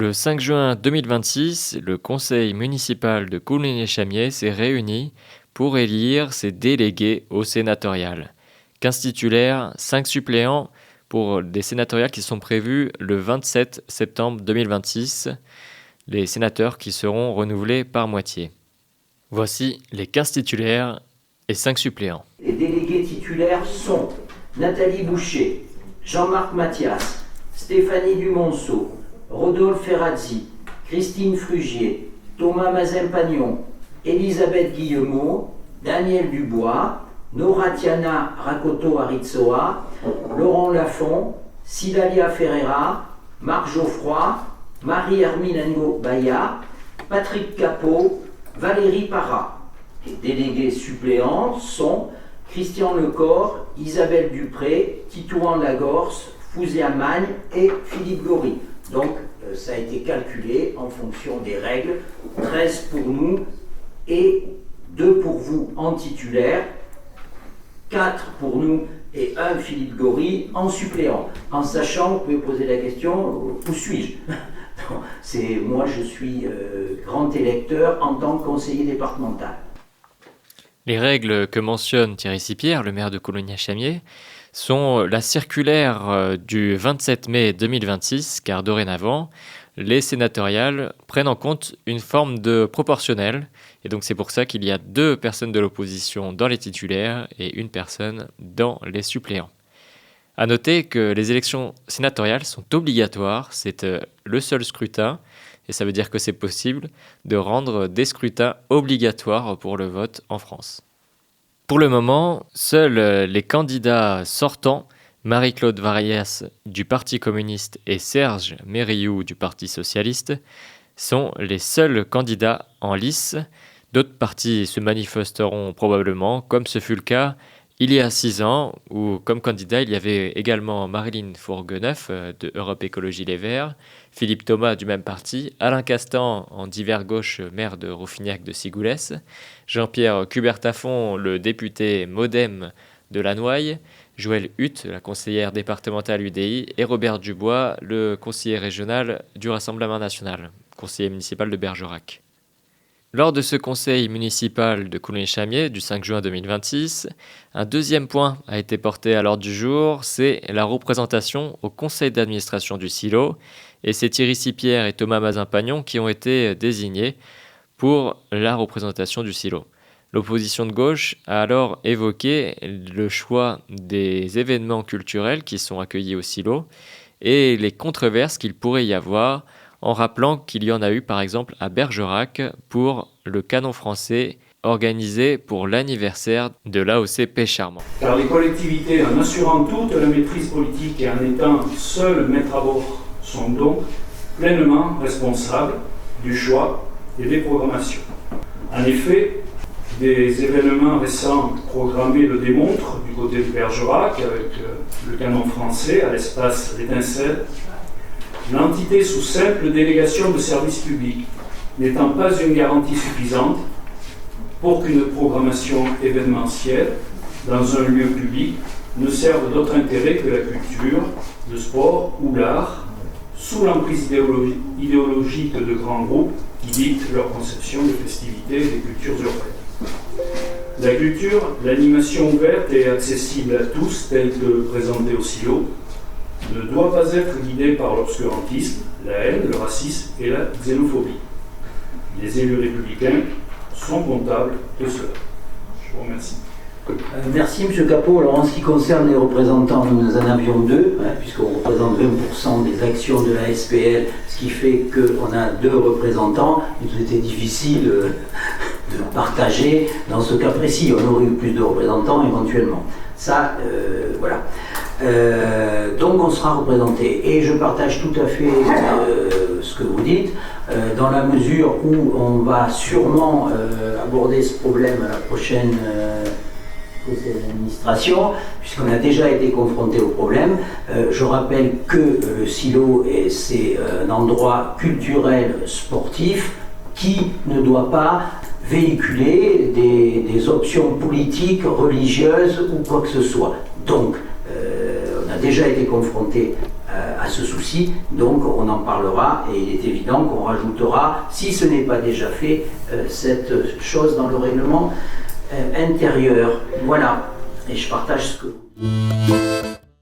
Le 5 juin 2026, le conseil municipal de Coulommiers-Chamiers s'est réuni pour élire ses délégués au sénatorial. 15 titulaires, 5 suppléants pour des sénatoriales qui sont prévus le 27 septembre 2026, les sénateurs qui seront renouvelés par moitié. Voici les 15 titulaires et 5 suppléants. Les délégués titulaires sont Nathalie Boucher, Jean-Marc Mathias, Stéphanie Dumonceau, Rodolphe Ferrazzi, Christine Frugier, Thomas Mazin-Pagnon, Elisabeth Guillemot, Daniel Dubois, Noratiana Rakoto-Aritsoa, Laurent Lafont, Sidalia Ferreira, Marc Geoffroy, Marie-Hermine Ngo-Baya, Patrick Capot, Valérie Parra. Les délégués suppléants sont Christian Lecor, Isabelle Dupré, Titouan Lagorce, Fouzia Magne et Philippe Gory. Donc ça a été calculé en fonction des règles, 13 pour nous et 2 pour vous en titulaire, 4 pour nous et 1 Philippe Gory en suppléant. En sachant, vous pouvez poser la question, où suis-je? Moi je suis grand électeur en tant que conseiller départemental. Les règles que mentionne Thierry Sipierre, le maire de Coulommiers-Chamiers, sont la circulaire du 27 mai 2026, car dorénavant, les sénatoriales prennent en compte une forme de proportionnel, et donc c'est pour ça qu'il y a 2 personnes de l'opposition dans les titulaires et 1 personne dans les suppléants. À noter que les élections sénatoriales sont obligatoires, c'est le seul scrutin, et ça veut dire que c'est possible de rendre des scrutins obligatoires pour le vote en France. Pour le moment, seuls les candidats sortants, Marie-Claude Varias du Parti communiste et Serge Mériou du Parti socialiste, sont les seuls candidats en lice. D'autres partis se manifesteront probablement, comme ce fut le cas il y a 6 ans, où comme candidat, il y avait également Marilyn Fourgueneuf de Europe Écologie Les Verts, Philippe Thomas du même parti, Alain Castan en divers gauche, maire de Rouffignac de Sigoulès, Jean-Pierre Cubertafond, le député MoDem de Lannoy, Joëlle Hutte, la conseillère départementale UDI, et Robert Dubois, le conseiller régional du Rassemblement national, conseiller municipal de Bergerac. Lors de ce conseil municipal de Coulommiers-Chamiers du 5 juin 2026, un deuxième point a été porté à l'ordre du jour, c'est la représentation au conseil d'administration du silo, et c'est Thierry Sipierre et Thomas Mazin-Pagnon qui ont été désignés pour la représentation du silo. L'opposition de gauche a alors évoqué le choix des événements culturels qui sont accueillis au silo et les controverses qu'il pourrait y avoir, en rappelant qu'il y en a eu par exemple à Bergerac pour le canon français organisé pour l'anniversaire de l'AOC Pêche-Charmant. Car les collectivités, en assurant toute la maîtrise politique et en étant seules maîtres à bord, sont donc pleinement responsables du choix et des programmations. En effet, des événements récents programmés le démontrent du côté de Bergerac avec le canon français à l'espace L'Étincelle. L'entité sous simple délégation de service public n'étant pas une garantie suffisante pour qu'une programmation événementielle dans un lieu public ne serve d'autre intérêt que la culture, le sport ou l'art, sous l'emprise idéologique de grands groupes qui dictent leur conception des festivités et des cultures urbaines. La culture, l'animation ouverte et accessible à tous, telle que présentée au silo, ne doit pas être guidée par l'obscurantisme, la haine, le racisme et la xénophobie. Les élus républicains sont comptables de cela. Je vous remercie. Merci M. Capot. Alors en ce qui concerne les représentants, nous en avions 2, puisqu'on représente 20% des actions de la SPL, ce qui fait qu'on a 2 représentants. Il nous était difficile de partager dans ce cas précis. On aurait eu plus de représentants éventuellement. Ça, voilà. Donc on sera représenté. Et je partage tout à fait ce que vous dites, dans la mesure où on va sûrement aborder ce problème à la prochaine conseil d'administration, puisqu'on a déjà été confronté au problème. Je rappelle que le silo, c'est un endroit culturel sportif qui ne doit pas véhiculer des options politiques, religieuses ou quoi que ce soit. Donc, on a déjà été confronté à ce souci, donc on en parlera et il est évident qu'on rajoutera, si ce n'est pas déjà fait, cette chose dans le règlement intérieur. Voilà, et je partage ce que...